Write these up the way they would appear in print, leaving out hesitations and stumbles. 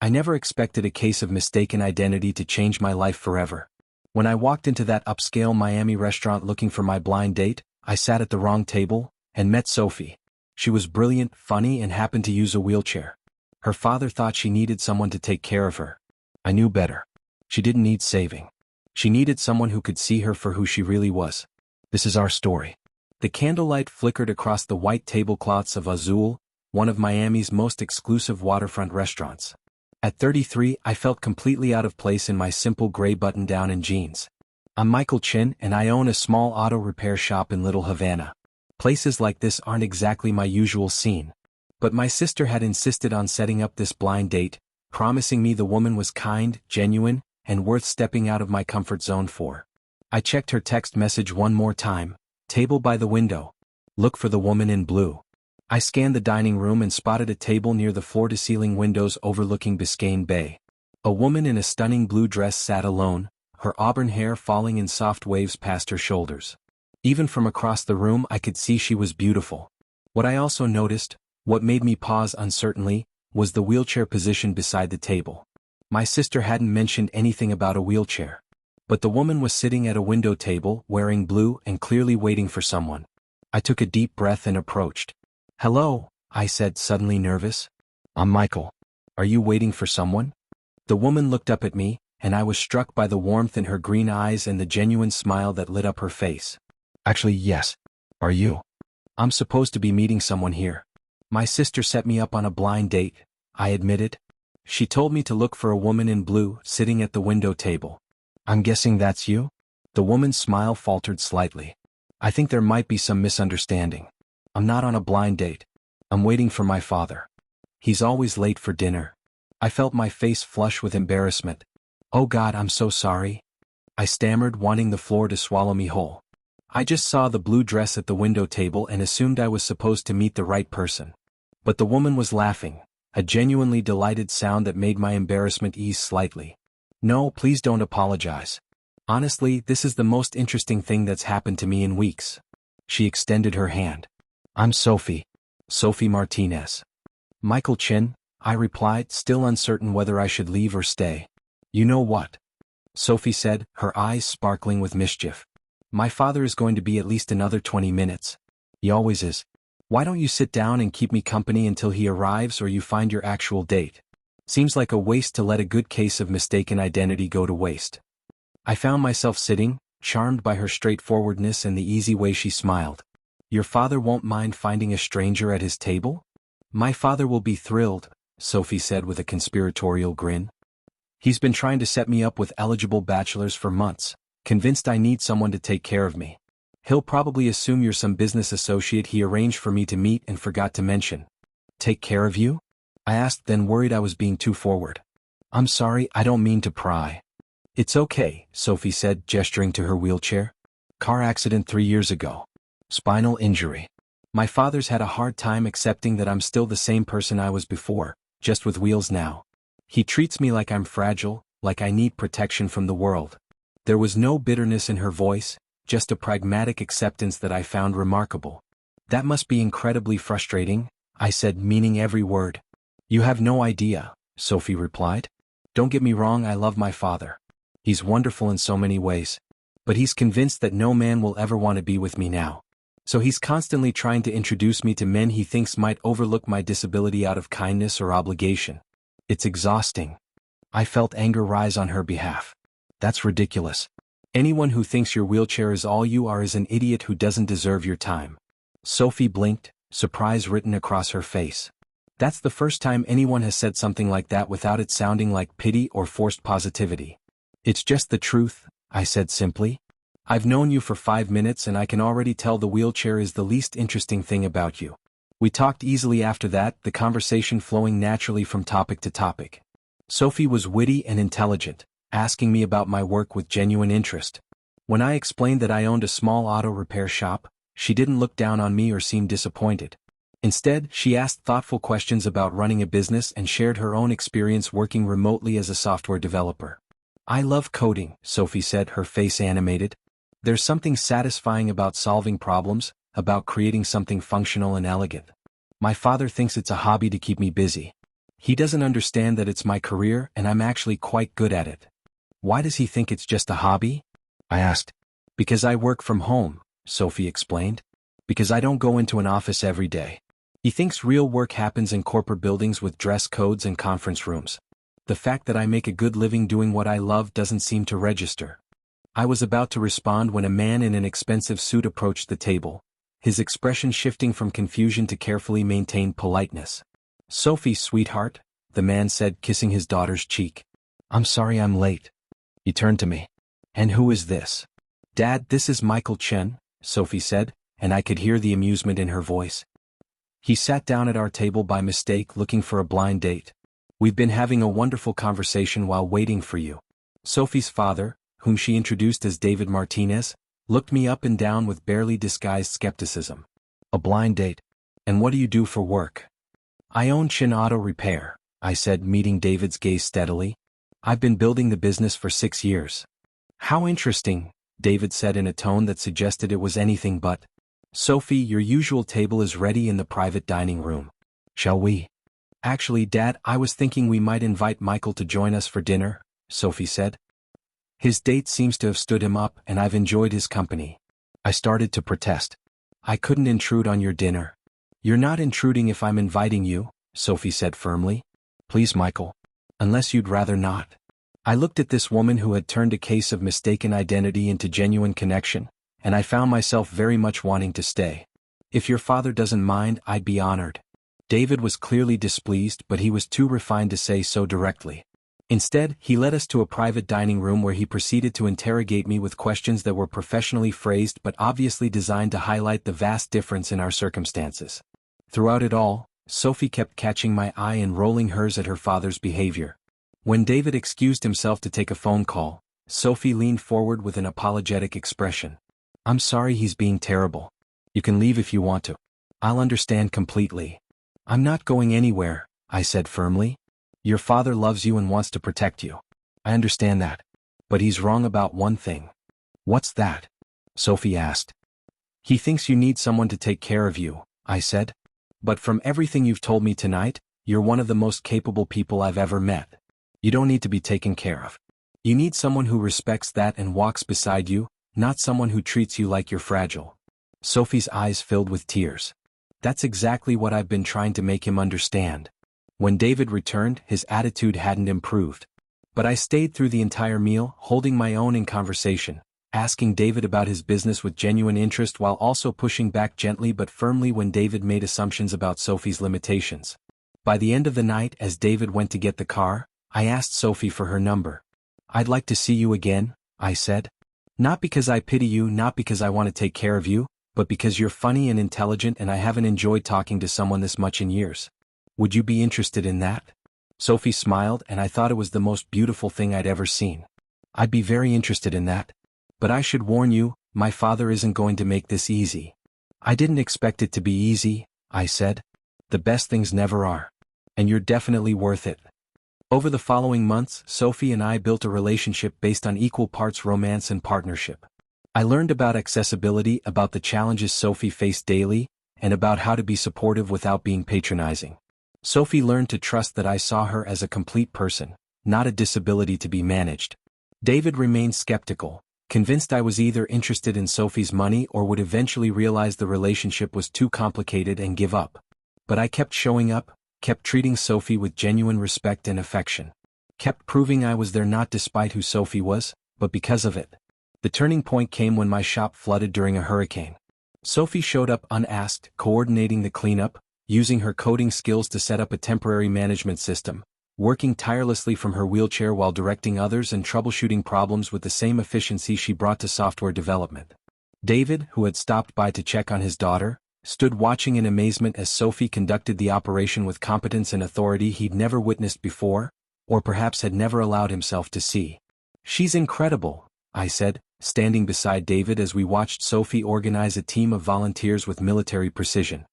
I never expected a case of mistaken identity to change my life forever. When I walked into that upscale Miami restaurant looking for my blind date, I sat at the wrong table and met Sophie. She was brilliant, funny, and happened to use a wheelchair. Her father thought she needed someone to take care of her. I knew better. She didn't need saving. She needed someone who could see her for who she really was. This is our story. The candlelight flickered across the white tablecloths of Azul, one of Miami's most exclusive waterfront restaurants. At 33, I felt completely out of place in my simple gray button-down and jeans. I'm Michael Chen, and I own a small auto repair shop in Little Havana. Places like this aren't exactly my usual scene. But my sister had insisted on setting up this blind date, promising me the woman was kind, genuine, and worth stepping out of my comfort zone for. I checked her text message one more time. Table by the window. Look for the woman in blue. I scanned the dining room and spotted a table near the floor-to-ceiling windows overlooking Biscayne Bay. A woman in a stunning blue dress sat alone, her auburn hair falling in soft waves past her shoulders. Even from across the room I could see she was beautiful. What I also noticed, what made me pause uncertainly, was the wheelchair position beside the table. My sister hadn't mentioned anything about a wheelchair. But the woman was sitting at a window table, wearing blue and clearly waiting for someone. I took a deep breath and approached. "Hello," I said, suddenly nervous. "I'm Michael. Are you waiting for someone?" The woman looked up at me, and I was struck by the warmth in her green eyes and the genuine smile that lit up her face. "Actually, yes. Are you?" "I'm supposed to be meeting someone here. My sister set me up on a blind date," I admitted. "She told me to look for a woman in blue, sitting at the window table. I'm guessing that's you?" The woman's smile faltered slightly. "I think there might be some misunderstanding. I'm not on a blind date. I'm waiting for my father. He's always late for dinner." I felt my face flush with embarrassment. "Oh God, I'm so sorry," I stammered, wanting the floor to swallow me whole. I just saw the blue dress at the window table and assumed I was supposed to meet the right person. But the woman was laughing, a genuinely delighted sound that made my embarrassment ease slightly. "No, please don't apologize. Honestly, this is the most interesting thing that's happened to me in weeks." She extended her hand. "I'm Sophie Martinez." "Michael Chen," I replied, still uncertain whether I should leave or stay. "You know what?" Sophie said, her eyes sparkling with mischief. "My father is going to be at least another 20 minutes. He always is. Why don't you sit down and keep me company until he arrives or you find your actual date? Seems like a waste to let a good case of mistaken identity go to waste." I found myself sitting, charmed by her straightforwardness and the easy way she smiled. "Your father won't mind finding a stranger at his table?" "My father will be thrilled," Sophie said with a conspiratorial grin. "He's been trying to set me up with eligible bachelors for months, convinced I need someone to take care of me. He'll probably assume you're some business associate he arranged for me to meet and forgot to mention." "Take care of you?" I asked, then worried I was being too forward. "I'm sorry, I don't mean to pry." "It's okay," Sophie said, gesturing to her wheelchair. "Car accident 3 years ago. Spinal injury. My father's had a hard time accepting that I'm still the same person I was before, just with wheels now. He treats me like I'm fragile, like I need protection from the world." There was no bitterness in her voice, just a pragmatic acceptance that I found remarkable. "That must be incredibly frustrating," I said, meaning every word. "You have no idea," Sophie replied. "Don't get me wrong, I love my father. He's wonderful in so many ways. But he's convinced that no man will ever want to be with me now. So he's constantly trying to introduce me to men he thinks might overlook my disability out of kindness or obligation. It's exhausting." I felt anger rise on her behalf. "That's ridiculous. Anyone who thinks your wheelchair is all you are is an idiot who doesn't deserve your time." Sophie blinked, surprise written across her face. That's the first time anyone has said something like that without it sounding like pity or forced positivity. "It's just the truth," I said simply. "I've known you for 5 minutes and I can already tell the wheelchair is the least interesting thing about you." We talked easily after that, the conversation flowing naturally from topic to topic. Sophie was witty and intelligent, asking me about my work with genuine interest. When I explained that I owned a small auto repair shop, she didn't look down on me or seem disappointed. Instead, she asked thoughtful questions about running a business and shared her own experience working remotely as a software developer. "I love coding," Sophie said, her face animated. "There's something satisfying about solving problems, about creating something functional and elegant. My father thinks it's a hobby to keep me busy. He doesn't understand that it's my career and I'm actually quite good at it. Why does he think it's just a hobby? I asked. Because I work from home, Sophie explained. Because I don't go into an office every day. He thinks real work happens in corporate buildings with dress codes and conference rooms. The fact that I make a good living doing what I love doesn't seem to register. I was about to respond when a man in an expensive suit approached the table, his expression shifting from confusion to carefully maintained politeness. "Sophie, sweetheart," the man said, kissing his daughter's cheek. "I'm sorry I'm late." He turned to me. "And who is this?" "Dad, this is Michael Chen," Sophie said, and I could hear the amusement in her voice. "He sat down at our table by mistake looking for a blind date. We've been having a wonderful conversation while waiting for you." Sophie's father, whom she introduced as David Martinez, looked me up and down with barely disguised skepticism. "A blind date? And what do you do for work?" "I own Chen Auto Repair," I said, meeting David's gaze steadily. "I've been building the business for 6 years." "How interesting," David said in a tone that suggested it was anything but. "Sophie, your usual table is ready in the private dining room. Shall we?" "Actually, Dad, I was thinking we might invite Michael to join us for dinner," Sophie said. "His date seems to have stood him up and I've enjoyed his company." I started to protest. "I couldn't intrude on your dinner." "You're not intruding if I'm inviting you," Sophie said firmly. "Please, Michael. Unless you'd rather not." I looked at this woman who had turned a case of mistaken identity into genuine connection, and I found myself very much wanting to stay. "If your father doesn't mind, I'd be honored." David was clearly displeased, but he was too refined to say so directly. Instead, he led us to a private dining room where he proceeded to interrogate me with questions that were professionally phrased but obviously designed to highlight the vast difference in our circumstances. Throughout it all, Sophie kept catching my eye and rolling hers at her father's behavior. When David excused himself to take a phone call, Sophie leaned forward with an apologetic expression. "I'm sorry he's being terrible. You can leave if you want to. I'll understand completely." "I'm not going anywhere," I said firmly. "Your father loves you and wants to protect you. I understand that. But he's wrong about one thing." "What's that?" Sophie asked. "He thinks you need someone to take care of you," I said. "But from everything you've told me tonight, you're one of the most capable people I've ever met. You don't need to be taken care of. You need someone who respects that and walks beside you, not someone who treats you like you're fragile." Sophie's eyes filled with tears. "That's exactly what I've been trying to make him understand." When David returned, his attitude hadn't improved. But I stayed through the entire meal, holding my own in conversation, asking David about his business with genuine interest while also pushing back gently but firmly when David made assumptions about Sophie's limitations. By the end of the night, as David went to get the car, I asked Sophie for her number. "I'd like to see you again," I said. "Not because I pity you, not because I want to take care of you, but because you're funny and intelligent and I haven't enjoyed talking to someone this much in years. Would you be interested in that?" Sophie smiled and I thought it was the most beautiful thing I'd ever seen. "I'd be very interested in that. But I should warn you, my father isn't going to make this easy." "I didn't expect it to be easy," I said. "The best things never are. And you're definitely worth it." Over the following months, Sophie and I built a relationship based on equal parts romance and partnership. I learned about accessibility, about the challenges Sophie faced daily, and about how to be supportive without being patronizing. Sophie learned to trust that I saw her as a complete person, not a disability to be managed. David remained skeptical, convinced I was either interested in Sophie's money or would eventually realize the relationship was too complicated and give up. But I kept showing up, kept treating Sophie with genuine respect and affection. Kept proving I was there not despite who Sophie was, but because of it. The turning point came when my shop flooded during a hurricane. Sophie showed up unasked, coordinating the cleanup, using her coding skills to set up a temporary management system, working tirelessly from her wheelchair while directing others and troubleshooting problems with the same efficiency she brought to software development. David, who had stopped by to check on his daughter, stood watching in amazement as Sophie conducted the operation with competence and authority he'd never witnessed before, or perhaps had never allowed himself to see. "She's incredible," I said, standing beside David as we watched Sophie organize a team of volunteers with military precision.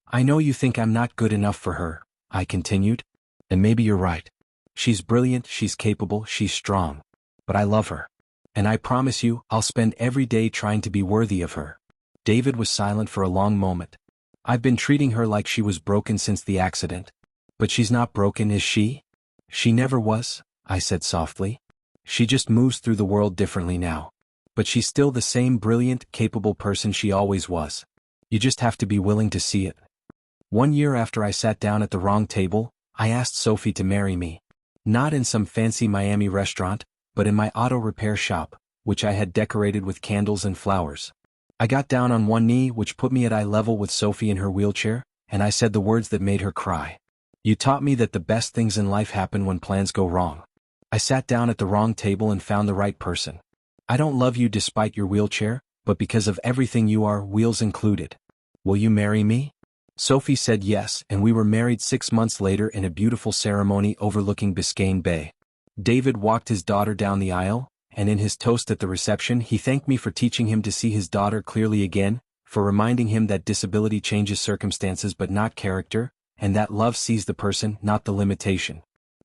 "I know you think I'm not good enough for her," I continued. "And maybe you're right. She's brilliant, she's capable, she's strong. But I love her. And I promise you, I'll spend every day trying to be worthy of her." David was silent for a long moment. "I've been treating her like she was broken since the accident. But she's not broken, is she? She never was, I said softly. She just moves through the world differently now. But she's still the same brilliant, capable person she always was. You just have to be willing to see it. 1 year after I sat down at the wrong table, I asked Sophie to marry me. Not in some fancy Miami restaurant, but in my auto repair shop, which I had decorated with candles and flowers. I got down on one knee, which put me at eye level with Sophie in her wheelchair, and I said the words that made her cry. You taught me that the best things in life happen when plans go wrong. I sat down at the wrong table and found the right person. I don't love you despite your wheelchair, but because of everything you are, wheels included. Will you marry me? Sophie said yes, and we were married 6 months later in a beautiful ceremony overlooking Biscayne Bay. David walked his daughter down the aisle, and in his toast at the reception he thanked me for teaching him to see his daughter clearly again, for reminding him that disability changes circumstances but not character, and that love sees the person, not the limitation.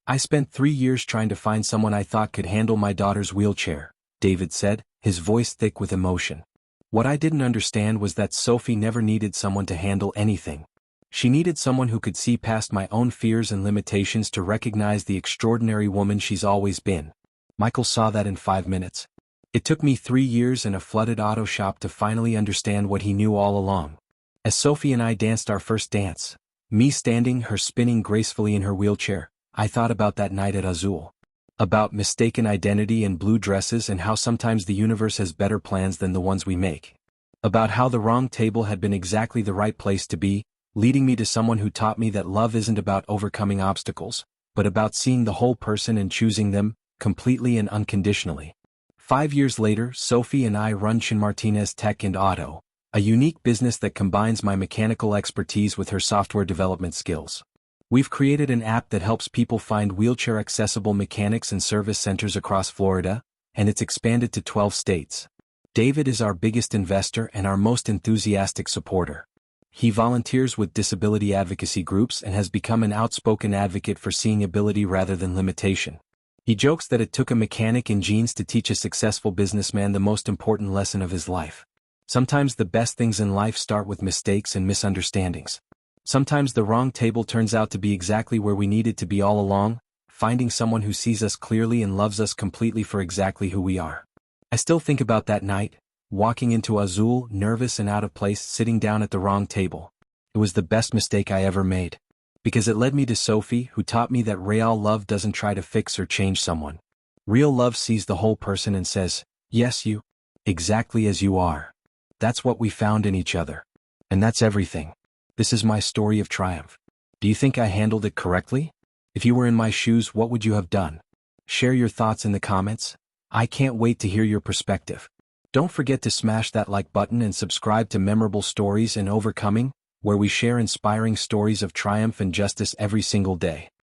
I spent 3 years trying to find someone I thought could handle my daughter's wheelchair, David said, his voice thick with emotion. What I didn't understand was that Sophie never needed someone to handle anything. She needed someone who could see past my own fears and limitations to recognize the extraordinary woman she's always been. Michael saw that in 5 minutes. It took me 3 years in a flooded auto shop to finally understand what he knew all along. As Sophie and I danced our first dance, me standing, her spinning gracefully in her wheelchair, I thought about that night at Azul. About mistaken identity and blue dresses and how sometimes the universe has better plans than the ones we make. About how the wrong table had been exactly the right place to be, leading me to someone who taught me that love isn't about overcoming obstacles, but about seeing the whole person and choosing them, completely and unconditionally. 5 years later, Sophie and I run Martinez Tech and Auto, a unique business that combines my mechanical expertise with her software development skills. We've created an app that helps people find wheelchair-accessible mechanics and service centers across Florida, and it's expanded to 12 states. David is our biggest investor and our most enthusiastic supporter. He volunteers with disability advocacy groups and has become an outspoken advocate for seeing ability rather than limitation. He jokes that it took a mechanic in jeans to teach a successful businessman the most important lesson of his life. Sometimes the best things in life start with mistakes and misunderstandings. Sometimes the wrong table turns out to be exactly where we needed to be all along, finding someone who sees us clearly and loves us completely for exactly who we are. I still think about that night, walking into Azul, nervous and out of place, sitting down at the wrong table. It was the best mistake I ever made. Because it led me to Sophie, who taught me that real love doesn't try to fix or change someone. Real love sees the whole person and says, yes, you. Exactly as you are. That's what we found in each other. And that's everything. This is my story of triumph. Do you think I handled it correctly? If you were in my shoes, what would you have done? Share your thoughts in the comments. I can't wait to hear your perspective. Don't forget to smash that like button and subscribe to Memorable Stories and Overcoming, where we share inspiring stories of triumph and justice every single day.